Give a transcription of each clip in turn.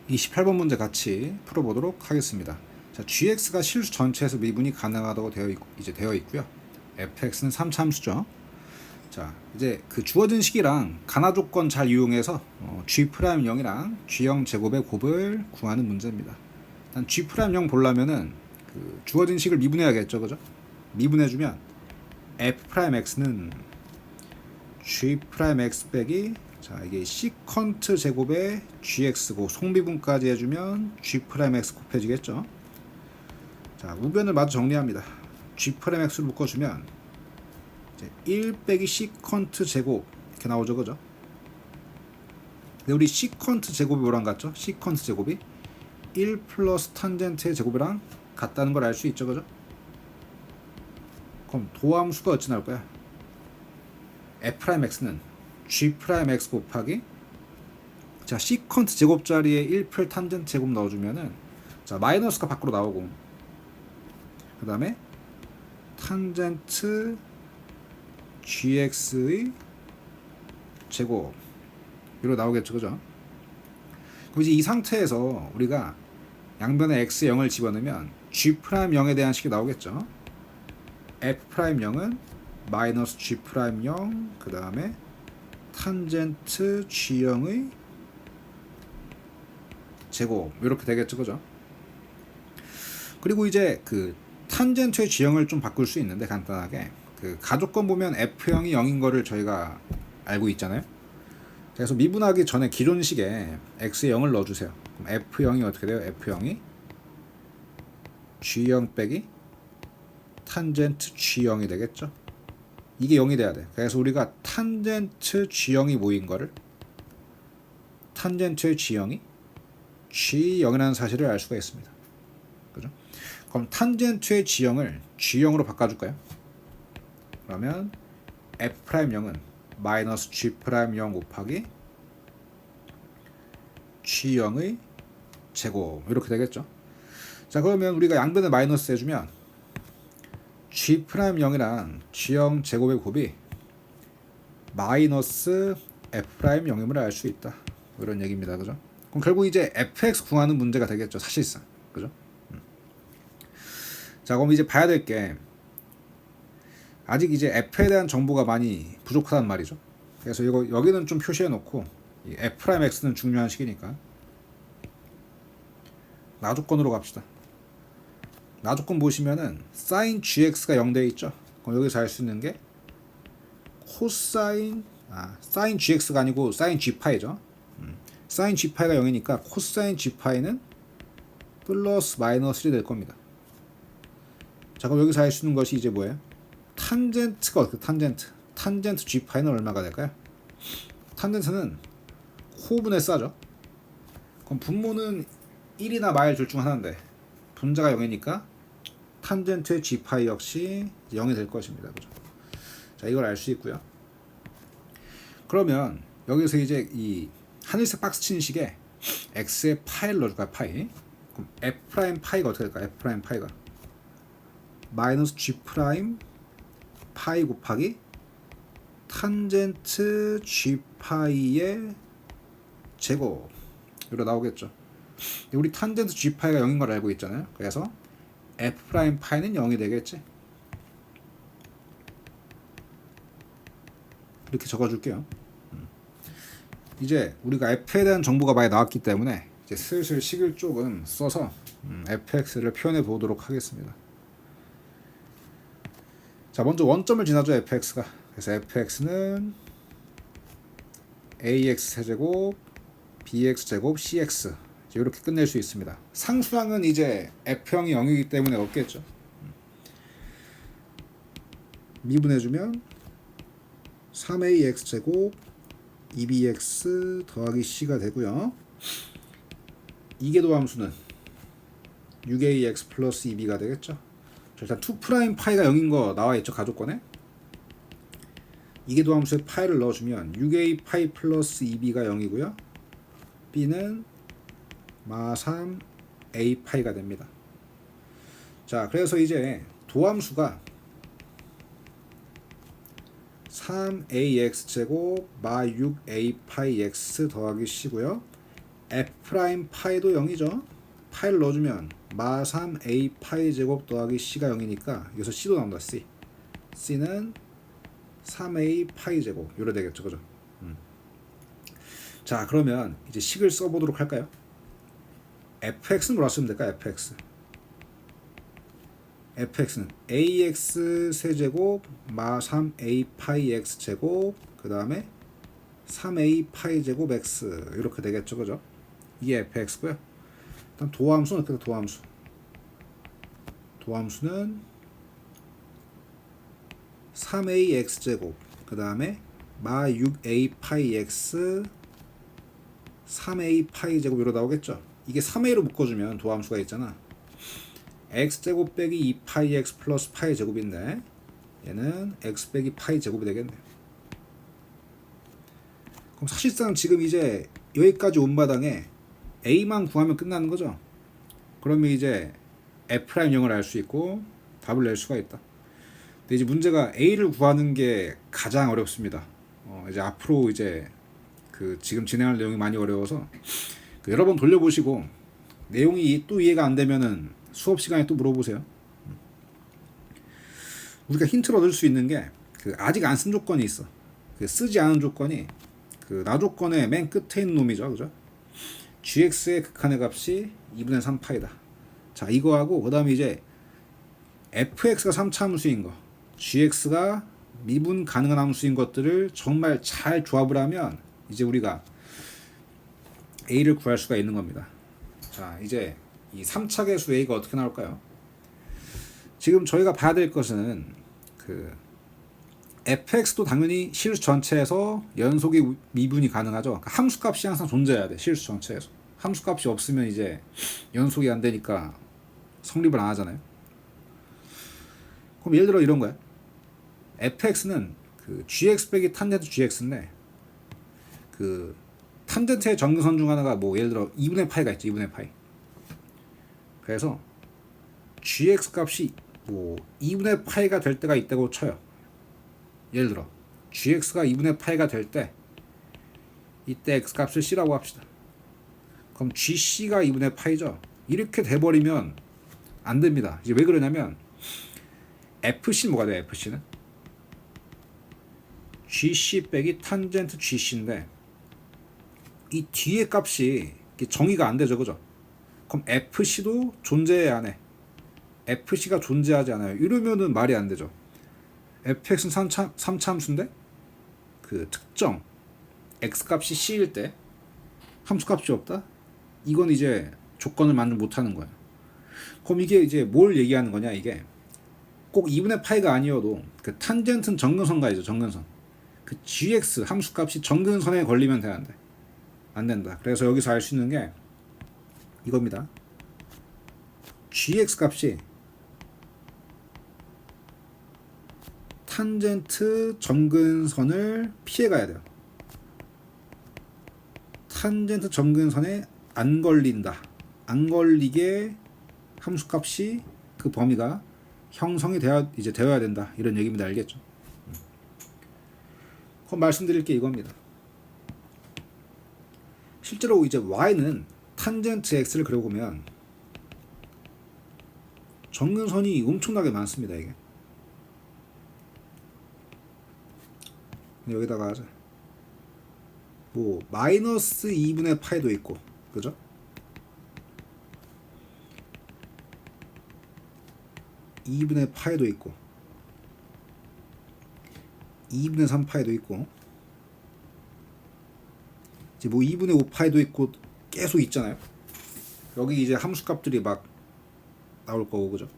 28번 문제 같이 풀어보도록 하겠습니다. 자, gx가 실수 전체에서 미분이 가능하다고 되어 있고요. fx는 3참수죠. 자, 이제 그 주어진 식이랑 가나 조건 잘 이용해서 g'0이랑 g0 제곱의 곱을 구하는 문제입니다. 일단 g'0 보려면은 그 주어진 식을 미분해야겠죠, 그죠? 미분해주면 f'x는 g'x 빼기, 자, 이게 시컨트 제곱에 gx고 속미분까지 해주면 g'x 곱해지겠죠. 자, 우변을 마저 정리합니다. g'x를 묶어주면 이제 1 빼기 시컨트 제곱 이렇게 나오죠, 그죠? 근데 우리 시컨트 제곱이 뭐랑 같죠? 시컨트 제곱이 1 플러스 탄젠트의 제곱이랑 같다는 걸 알 수 있죠, 그죠? 그럼 도함수가 어찌 나올 거야? f'x는 g'x 곱하기, 자, 시컨트 제곱 자리에 1풀 탄젠트 제곱 넣어주면은, 자, 마이너스가 밖으로 나오고, 그 다음에 탄젠트 gx의 제곱 이로 나오겠죠, 그죠? 그럼 이제 이 상태에서 우리가 양변에 x 0을 집어넣으면 g'0에 대한 식이 나오겠죠. f'0은 마이너스 g'0, 그 다음에 탄젠트 g0의 제곱 이렇게 되겠죠, 그죠? 그리고 이제 그 탄젠트의 g0을 좀 바꿀 수 있는데, 간단하게 그 가조건 보면 f0이 0인 거를 저희가 알고 있잖아요. 그래서 미분하기 전에 기존식에 x에 0을 넣어주세요. 그럼 f0이 어떻게 돼요? f0이 g0 빼기 탄젠트 g0이 되겠죠. 이게 0이 돼야 돼. 그래서 우리가 탄젠트 g0이 모인 거를, 탄젠트의 g0이 g0이라는 사실을 알 수가 있습니다. 그죠? 그럼 탄젠트의 g0을 g0으로 바꿔줄까요? 그러면 f'0은 마이너스 g'0 곱하기 g0의 제곱 이렇게 되겠죠. 자, 그러면 우리가 양변에 마이너스 해주면 g'0이랑 g0 제곱의 곱이 마이너스 f'0임을 알 수 있다, 이런 얘기입니다, 그죠? 그럼 결국 이제 fx 구하는 문제가 되겠죠, 사실상, 그죠? 자, 그럼 이제 봐야 될 게, 아직 이제 f에 대한 정보가 많이 부족하단 말이죠. 그래서 이거 여기는 좀 표시해 놓고, 이 f'x는 중요한 식이니까 나조건으로 갑시다. 나조건 보시면은 sin gx가 0 되어 있죠. 그럼 여기서 알 수 있는 게 코사인, sin gx가 아니고 sin g파이죠. sin g파이가 0이니까 코사인 g파이는 플러스 마이너스 1이 될 겁니다. 자, 그럼 여기서 알 수 있는 것이 이제 뭐예요? 탄젠트가 어떻게, 탄젠트 g파이는 얼마가 될까요? 탄젠트는 호분의 싸죠. 그럼 분모는 1이나 마일 둘 중 하나인데 분자가 0이니까 탄젠트의 g파이 역시 0이 될 것입니다, 그죠? 자, 이걸 알 수 있고요. 그러면 여기서 이제 이 하늘색 박스 치는 식에 x의 파이를 넣어줄까요? 파이. 그럼 f' 파이가 어떻게 될까요? f' 파이가 마이너스 g' 파이 곱하기 탄젠트 g 파이의 제곱 이로 나오겠죠. 우리 탄젠트 g 파이가 0인 걸 알고 있잖아요. 그래서 f' 파이는 0이 되겠지. 이렇게 적어줄게요. 이제 우리가 f에 대한 정보가 많이 나왔기 때문에 이제 슬슬 식을 조금 써서 fx를 표현해 보도록 하겠습니다. 자, 먼저 원점을 지나죠, fx가. 그래서 fx는 ax 세제곱 bx 제곱 cx, 이렇게 끝낼 수 있습니다. 상수항은 이제 f형이 0이기 때문에 없겠죠. 미분해주면 3ax 제곱 2bx 더하기 c가 되고요. 이계도함수는 6ax 플러스 2b가 되겠죠. 일단 2' 파이가 0인 거 나와있죠, 가족권에. 이계도함수에 파이를 넣어주면 6a 파이 플러스 2b가 0이고요. b는 마3 a 파이가 됩니다. 자, 그래서 이제 도함수가 3ax 제곱 마 6a 파이 x 더하기 c고요. f' 파이도 0이죠. 파이를 넣어주면 마 3 a 파이 제곱 더하기 c가 0이니까 여기서 c도 나온다. c는 3a 파이 제곱 이래 되겠죠, 그죠? 자, 그러면 이제 식을 써보도록 할까요? fx는 뭐라 쓰면 될까? fx는 ax 세제곱 마 3a 파이 x 제곱 그 다음에 3a 파이 제곱 x 이렇게 되겠죠, 그죠? 이게 fx고요. 일단 도함수는 어떻게 돼? 도함수는 3a x 제곱 그 다음에 마 6a 파이 x 3a 파이 제곱 이러 나오겠죠. 이게 3a로 묶어주면 도함수가 있잖아. x제곱 빼기 2파이 x 플러스 파이 제곱인데 얘는 x 빼기 파이 제곱이 되겠네. 그럼 사실상 지금 이제 여기까지 온 마당에 a만 구하면 끝나는 거죠. 그러면 이제 f'0을 알 수 있고 답을 낼 수가 있다. 근데 이제 문제가 a를 구하는 게 가장 어렵습니다. 이제 앞으로 이제 그 지금 진행할 내용이 많이 어려워서 여러 번 돌려보시고 내용이 또 이해가 안 되면은 수업 시간에 또 물어보세요. 우리가 힌트를 얻을 수 있는 게 그 아직 안 쓴 조건이 있어. 그 쓰지 않은 조건이 그 나 조건의 맨 끝에 있는 놈이죠, 그죠? gx의 극한의 값이 2분의 3파이다. 자, 이거하고 그 다음에 이제 fx가 3차 함수인 거, gx가 미분 가능한 함수인 것들을 정말 잘 조합을 하면 이제 우리가 a를 구할 수가 있는 겁니다. 자, 이제 이 3차 계수 a가 어떻게 나올까요? 지금 저희가 봐야 될 것은 그 fx도 당연히 실수 전체에서 연속이 미분이 가능하죠. 그러니까 함수값이 항상 존재해야 돼. 실수 전체에서 함수값이 없으면 이제 연속이 안 되니까 성립을 안 하잖아요. 그럼 예를 들어 이런 거야. fx는 그 gx 빼기 탄젠트 gx인데 그 탄젠트의 정근선 중 하나가 뭐 예를 들어 2분의 파이가 있지. 2분의 파이. 그래서 gx 값이 뭐 2분의 파이가 될 때가 있다고 쳐요. 예를 들어 gx가 2분의 파이가 될 때 이때 x 값을 c라고 합시다. 그럼 gc가 2분의 파이죠. 이렇게 돼버리면 안 됩니다. 이제 왜 그러냐면 fc 뭐가 돼요? fc는 gc 빼기 탄젠트 gc인데 이 뒤에 값이 정의가 안 되죠, 그죠? 그럼 fc도 존재해야 하네. fc가 존재하지 않아요. 이러면은 말이 안 되죠. fx는 3차 함수인데 그 특정 x값이 c일 때 함수값이 없다? 이건 이제 조건을 만족 못하는 거야. 그럼 이게 이제 뭘 얘기하는 거냐? 이게 꼭 2분의 파이가 아니어도 그 탄젠트는 정근선가이죠. 정근선. 그 gx 함수값이 정근선에 걸리면 되는데 안 된다. 그래서 여기서 알 수 있는 게 이겁니다. gx 값이 탄젠트 정근선을 피해가야 돼요. 탄젠트 정근선에 안 걸린다. 안 걸리게 함수값이 그 범위가 형성이 되어야 된다. 이런 얘기입니다. 알겠죠? 그럼 말씀드릴 게 이겁니다. 실제로 이제 y는 탄젠트 x를 그려보면 정근선이 엄청나게 많습니다. 이게 여기다가 뭐 마이너스 2분의 파이도 있고, 그죠? (2분의 파이도 있고 2분의 3파이도 있고 이제 뭐 2분의 5파이도 있고 계속 있잖아요. 여기 이제 함수값들이 막 나올 거고, 그죠?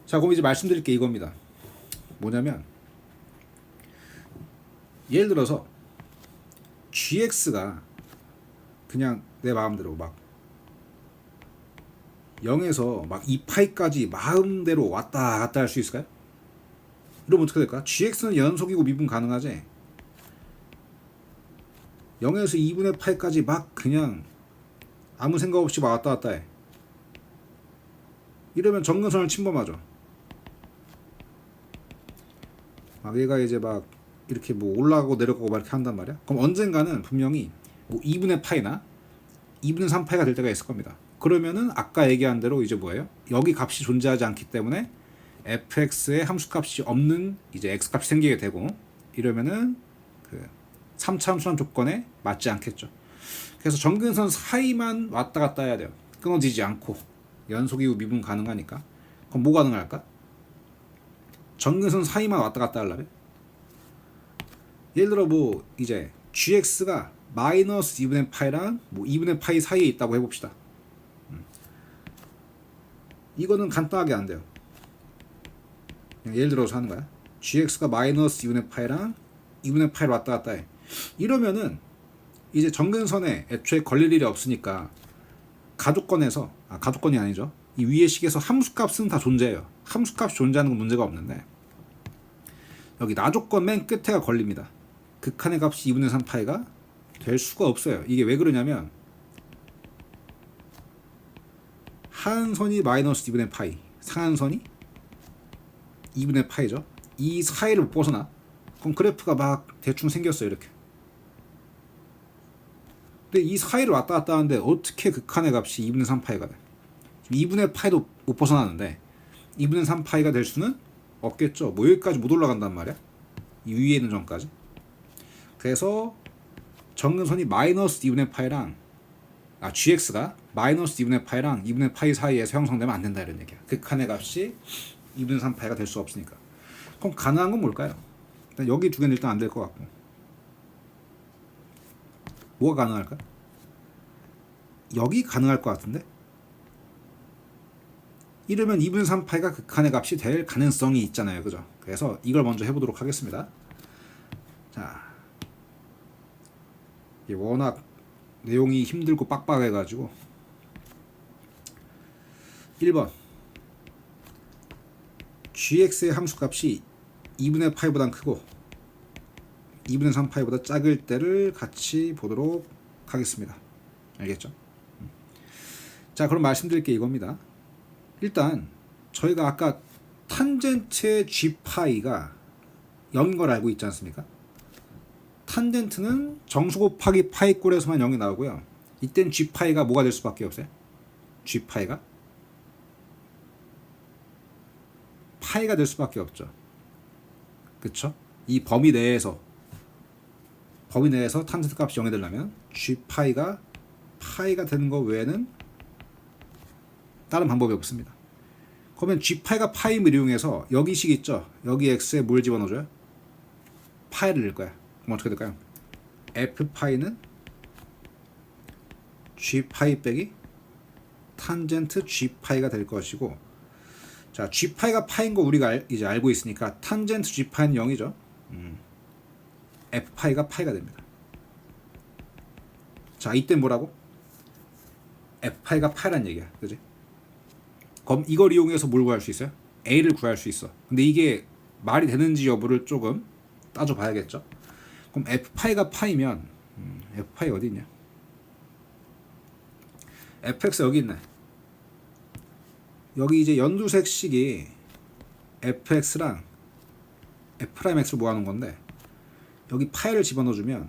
자, 그럼 이제 말씀드릴 게 이겁니다. 뭐냐면 예를 들어서 gx가 그냥 내 마음대로 막 0에서 막 2파이까지 마음대로 왔다 갔다 할 수 있을까요? 이러면 어떻게 될까? gx는 연속이고 미분 가능하지. 0에서 2분의 파이까지 막 그냥 아무 생각 없이 막 왔다 갔다 해. 이러면 정근선을 침범하죠. 막 얘가 이제 막 이렇게 뭐 올라가고 내려가고 막 이렇게 한단 말이야. 그럼 언젠가는 분명히 뭐 2분의 파이나 2분의 3파이가 될 때가 있을 겁니다. 그러면은 아까 얘기한 대로 이제 뭐예요? 여기 값이 존재하지 않기 때문에 fx의 함수값이 없는 이제 x값이 생기게 되고, 이러면은 그 3차 함수란 조건에 맞지 않겠죠. 그래서 정근선 사이만 왔다 갔다 해야 돼요. 끊어지지 않고 연속 이후 미분 가능하니까. 그럼 뭐 가능할까? 정근선 사이만 왔다 갔다 하려면, 예를 들어 뭐 이제 gx가 마이너스 2분의 파이랑 뭐 2분의 파이 사이에 있다고 해봅시다. 이거는 간단하게 안 돼요. 그냥 예를 들어서 하는 거야. gx가 마이너스 2분의 파이랑 2분의 파이로 왔다 갔다 해. 이러면은 이제 정근선에 애초에 걸릴 일이 없으니까 가족권에서, 가족권이 아니죠, 이 위의 식에서 함수값은 다 존재해요. 함수값이 존재하는 건 문제가 없는데, 여기 나조건 맨 끝에가 걸립니다. 극한의 값이 2분의 3파이가 될 수가 없어요. 이게 왜 그러냐면 하한선이 마이너스 2분의 파이, 상한선이 2분의 파이죠. 이 사이를 못 벗어나. 그럼 그래프가 막 대충 생겼어요. 이렇게. 근데 이 사이를 왔다 갔다 하는데 어떻게 극한의 값이 2분의 3파이가 돼? 2분의 파이도 못 벗어나는데 2분의 3파이가 될 수는 없겠죠. 뭐 여기까지 못 올라간단 말이야. 이 위에 있는 점까지. 그래서 정근선이 마이너스 2분의 파이랑 gx가 마이너스 2분의 파이랑 2분의 파이 사이에서 형성되면 안 된다, 이런 얘기야. 극한의 값이 2분의 3파이가 될 수 없으니까. 그럼 가능한 건 뭘까요? 일단 여기 두 개는 일단 안 될 것 같고, 뭐가 가능할까? 여기 가능할 것 같은데? 이러면 2분의 3파이가 극한의 값이 될 가능성이 있잖아요. 그죠? 그래서 이걸 먼저 해보도록 하겠습니다. 자, 이게 워낙 내용이 힘들고 빡빡해가지고 1번 gx의 함수값이 2분의 파이보다 크고 2분의 3파이보다 작을 때를 같이 보도록 하겠습니다. 알겠죠? 자, 그럼 말씀드릴 게 이겁니다. 일단 저희가 아까 탄젠트의 g파이가 0인 걸 알고 있지 않습니까? 탄젠트는 정수 곱하기 파이 꼴에서만 0이 나오고요. 이땐 g파이가 뭐가 될 수밖에 없어요? g파이가 파이가 될 수밖에 없죠. 그쵸? 이 범위 내에서 탄젠트 값이 0이 되려면 g파이가 파이가 되는 거 외에는 다른 방법이 없습니다. 그러면 g파이가 파임을 이용해서 여기 식 있죠? 여기 x에 뭘 집어넣어줘요? 파이를 넣을 거야. 그럼 어떻게 될까요? f파이는 g파이 빼기 탄젠트 g파이가 될 것이고, 자, g파이가 파인 거 우리가 이제 알고 있으니까 탄젠트 g파이는 0이죠. f파이가 파이가 됩니다. 자, 이때 뭐라고? f파이가 파이란 얘기야. 그지? 그럼 이걸 이용해서 뭘 구할 수 있어요? a를 구할 수 있어. 근데 이게 말이 되는지 여부를 조금 따져봐야겠죠. 그럼 f파이가 파이면 f파이 어디 있냐? fx 여기 있네. 여기 이제 연두색식이 fx랑 f'x를 모아놓은 건데, 여기 파이를 집어넣어주면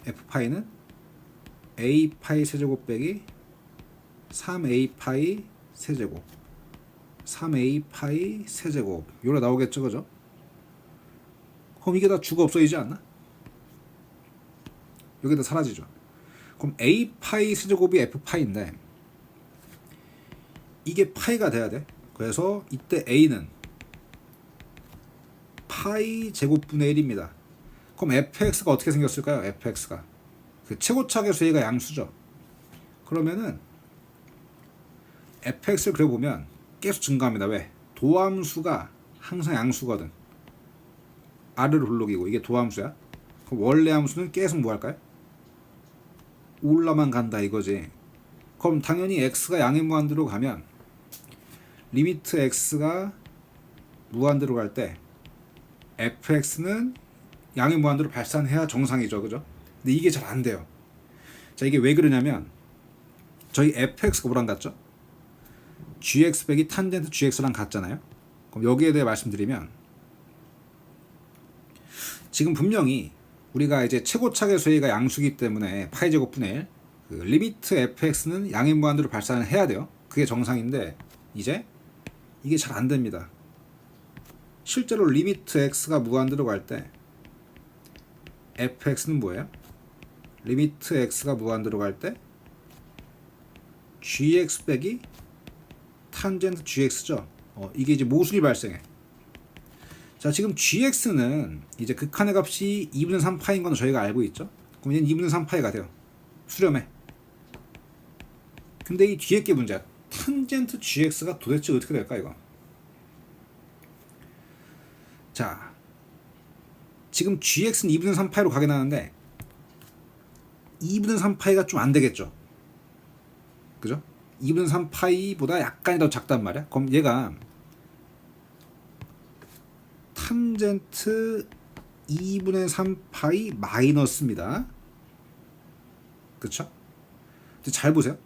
f파이는 a 파이 세제곱 빼기 3a 파이 세제곱 3a 파이 세제곱 요래 나오겠죠. 그죠? 그럼 이게 다 주가 없어지지 않나? 여기 다 사라지죠. 그럼 a 파이 세제곱이 f 파이인데 이게 파이가 돼야 돼. 그래서 이때 a는 파이 제곱분의 1입니다. 그럼 fx가 어떻게 생겼을까요? fx가 그 최고차계수 a가 양수죠. 그러면은 fx를 그려보면 계속 증가합니다. 왜? 도함수가 항상 양수거든. r을 올록이고 이게 도함수야. 그럼 원래 함수는 계속 뭐 할까요? 올라만 간다 이거지. 그럼 당연히 x가 양의 무한대로 가면 리미트 x가 무한대로 갈 때 fx는 양의 무한대로 발산해야 정상이죠. 그죠? 근데 이게 잘 안 돼요. 자, 이게 왜 그러냐면 저희 fx가 뭐랑 같죠? gx 빼기 탄젠트 gx랑 같잖아요. 그럼 여기에 대해 말씀드리면 지금 분명히 우리가 이제 최고차계 수위가 양수기 때문에 파이 제곱분의 1, 그 리미트 fx는 양의 무한대로 발산을 해야 돼요. 그게 정상인데 이제 이게 잘 안 됩니다. 실제로 리미트 x가 무한대로 갈 때 fx는 뭐예요? 리미트 x가 무한대로 갈 때 gx 빼기 탄젠트 gx죠. 이게 이제 모순이 발생해. 자, 지금 gx는 이제 극한의 값이 2분의 3파인 건 저희가 알고 있죠. 그럼 얘는 2분의 3파이가 돼요. 수렴해. 근데 이 뒤에 게 문제야. 탄젠트 gx가 도대체 어떻게 될까 이거. 자, 지금 gx는 2분의 3파이로 가긴 하는데 2분의 3파이가 좀 안 되겠죠. 그죠? 2분의 3파이보다 약간이 더 작단 말이야. 그럼 얘가 탄젠트 2분의 3파이 마이너스입니다. 그쵸? 잘 보세요.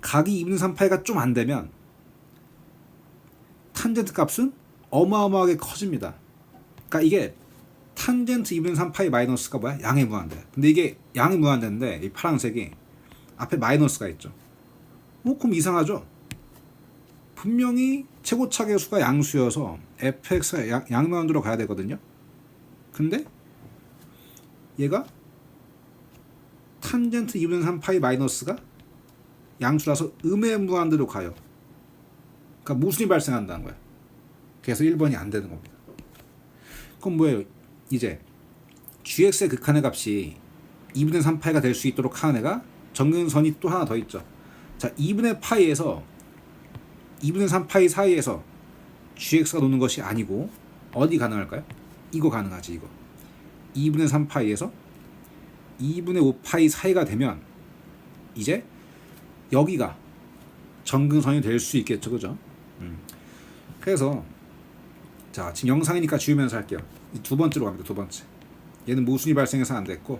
각이 2분의 3파이가 좀 안 되면 탄젠트 값은 어마어마하게 커집니다. 그러니까 이게 탄젠트 2분의 3파이 마이너스가 뭐야? 양의 무한대. 근데 이게 양의 무한대인데 이 파란색이 앞에 마이너스가 있죠. 그럼 이상하죠? 분명히 최고차계 수가 양수여서 fx가 양무한대로 가야 되거든요. 근데 얘가 탄젠트 2분의 3파이 마이너스가 양수라서 음의 무한대로 가요. 그러니까 모순이 발생한다는 거야. 그래서 1번이 안 되는 겁니다. 그럼 뭐예요? 이제 gx의 극한의 값이 2분의 3파이가 될 수 있도록 하는 애가 정근선이 또 하나 더 있죠. 자, 2분의 파이에서 2분의 3파이 사이에서 gx가 노는 것이 아니고 어디 가능할까요? 이거 가능하지. 이거 2분의 3파이에서 2분의 5파이 사이가 되면 이제 여기가 정근선이 될 수 있겠죠. 그죠? 그래서 자, 지금 영상이니까 지우면서 할게요. 두 번째로 갑니다. 두 번째. 얘는 모순이 발생해서 안 됐고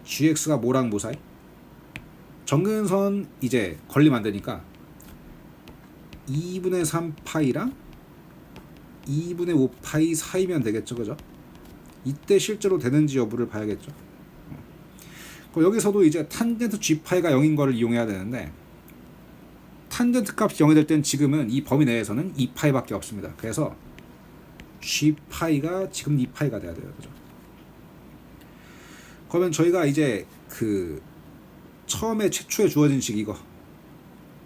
gx가 뭐랑 뭐 사이? 정근선 이제 걸리면 안 되니까 2분의 3파이랑 2분의 5파이 사이면 되겠죠. 그죠? 이때 실제로 되는지 여부를 봐야겠죠. 여기서도 이제 탄젠트 g파이가 0인 거를 이용해야 되는데 탄젠트 값이 0이 될 땐 지금은 이 범위 내에서는 2파이밖에 없습니다. 그래서 g파이가 지금 2파이가 돼야 돼요. 그죠? 그러면 저희가 이제 그 처음에 최초에 주어진 식 이거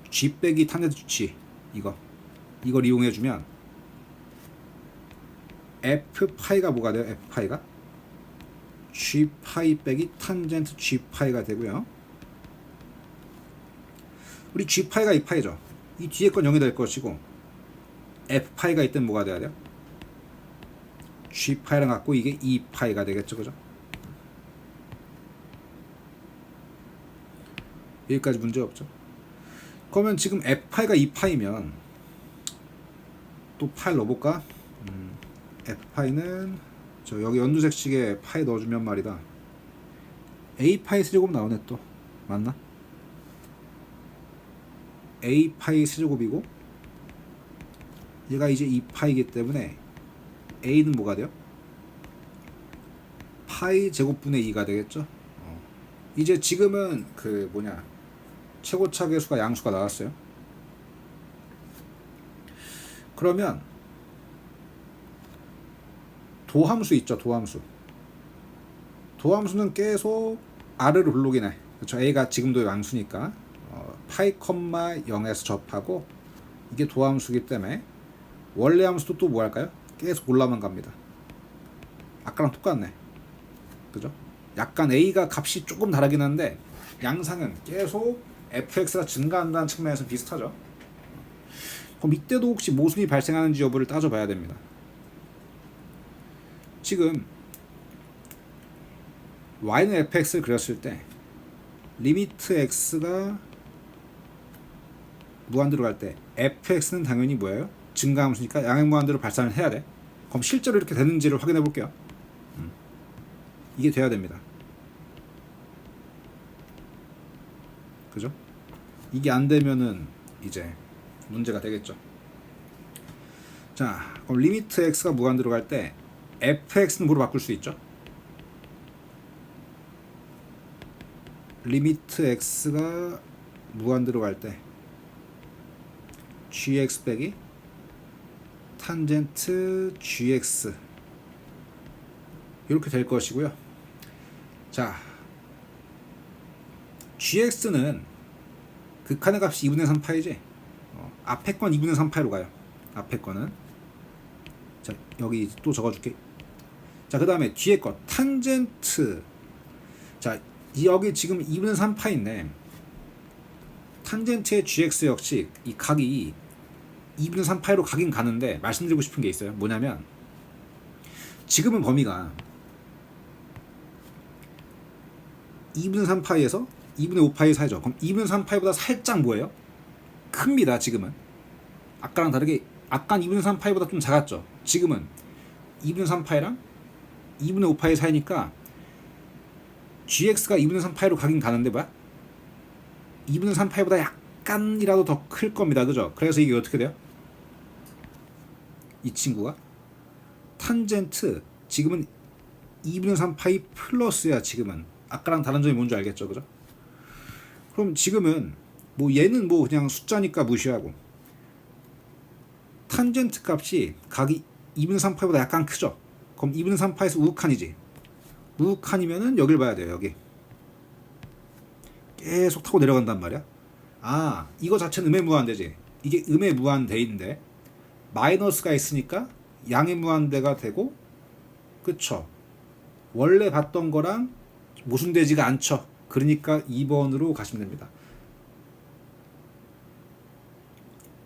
g 빼기 탄젠트 g 이걸 이용해 주면 f파이가 뭐가 돼요? f파이가 g파이 빼기 탄젠트 g파이가 되고요. 우리 g파이가 2파이죠. 이 뒤에 건 0이 될 것이고 f파이가 이땐 뭐가 돼야 돼요? g파이랑 같고 이게 2파이가 되겠죠. 그죠? 여기까지 문제 없죠. 그러면 지금 f파이가 2파이면 또 파일 넣어볼까? f파이는 저 여기 연두색식에 파이 넣어주면 말이다. a파이 세제곱 나오네 또. 맞나? a파이 세제곱이고 얘가 이제 2파이기 때문에 a는 뭐가 돼요? 파이 제곱분의 2가 되겠죠. 이제 지금은 그 최고차계 수가 양수가 나왔어요. 그러면 도함수 있죠. 도함수는 계속 r을 불록이네. 그렇죠. a가 지금도 양수니까 파이 컴마 0에서 접하고 이게 도함수기 때문에 원래 함수도 또 뭐 할까요? 계속 올라만 갑니다. 아까랑 똑같네. 그죠? 약간 a가 값이 조금 다르긴 한데 양상은 계속 fx가 증가한다는 측면에서 비슷하죠. 그럼 이때도 혹시 모순이 발생하는지 여부를 따져봐야 됩니다. 지금 y는 fx를 그렸을 때 리미트 x가 무한대로 갈 때 fx는 당연히 뭐예요? 증가함수니까 양의 무한대로 발산을 해야 돼. 그럼 실제로 이렇게 되는지를 확인해 볼게요. 이게 돼야 됩니다. 그죠? 이게 안 되면은 이제 문제가 되겠죠. 자, 그럼 리미트 x가 무한대로 갈 때 fx는 뭐로 바꿀 수 있죠? 리미트 x가 무한대로 갈 때 gx 빼기 탄젠트 gx 이렇게 될 것이고요. 자, gx는 극한의 값이 2분의 3파이지. 앞에 건 2분의 3파이로 가요. 앞에 거는. 자, 여기 또 적어줄게. 자, 그 다음에 뒤에 거 탄젠트. 자, 여기 지금 2분의 3파인데 탄젠트의 gx 역시 이 각이 2분의 3파이로 가긴 가는데 말씀드리고 싶은 게 있어요. 뭐냐면 지금은 범위가 2분의 3파이에서 2분의 5파이 사이죠. 그럼 2분의 3파이보다 살짝 뭐예요? 큽니다. 지금은. 아까랑 다르게 아까는 2분의 3파이보다 좀 작았죠. 지금은 2분의 3파이랑 2분의 5파이 사이니까 gx가 2분의 3파이로 가긴 가는데 뭐야? 2분의 3파이보다 약간이라도 더 클 겁니다. 그죠? 그래서 이게 어떻게 돼요? 이 친구가 탄젠트 지금은 2분의 3파이 플러스야. 지금은 아까랑 다른 점이 뭔지 알겠죠? 그죠? 그럼 지금은 뭐 얘는 뭐 그냥 숫자니까 무시하고 탄젠트 값이 각이 2분의 3파이보다 약간 크죠? 그럼 2분의 3파에서 우극한이지. 우극한이면은 여길 봐야 돼요. 여기 계속 타고 내려간단 말이야. 아, 이거 자체는 음의 무한대지. 이게 음의 무한대인데 마이너스가 있으니까 양의 무한대가 되고, 그쵸? 원래 봤던 거랑 모순되지가 않죠. 그러니까 2번으로 가시면 됩니다.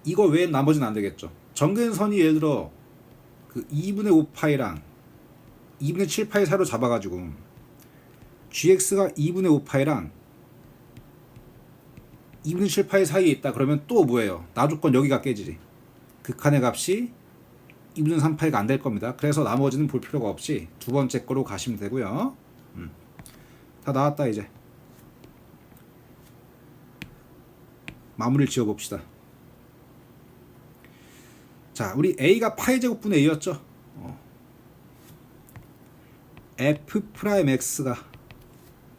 이거 외엔 나머지는 안 되겠죠. 정근선이 예를 들어 그 2분의 5파이랑 2분의 7파이 사이로 잡아가지고 gx가 2분의 5파이랑 2분의 7파이 사이에 있다. 그러면 또 뭐예요? 나조건 여기가 깨지지. 극한의 값이 2분의 3파이가 안 될 겁니다. 그래서 나머지는 볼 필요가 없이 두 번째 거로 가시면 되고요. 다 나왔다. 이제 마무리를 지어봅시다. 자, 우리 a가 파이 제곱분의 a였죠. f 프라임 x가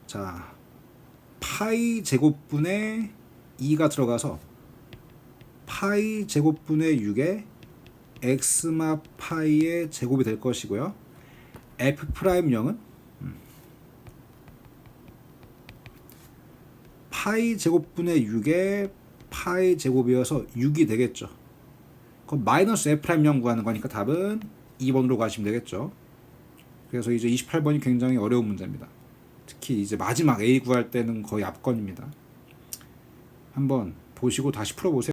자 파이 제곱분의 2가 들어가서 파이 제곱분의 6에 x마 파이의 제곱이 될 것이고요. f 프라임 0은 파이 제곱분의 6에 파이 제곱이어서 6이 되겠죠. 그럼 마이너스 f 프라임 0 구하는 거니까 답은 2번으로 가시면 되겠죠. 그래서 이제 28번이 굉장히 어려운 문제입니다. 특히 이제 마지막 A 구할 때는 거의 압권입니다. 한번 보시고 다시 풀어보세요.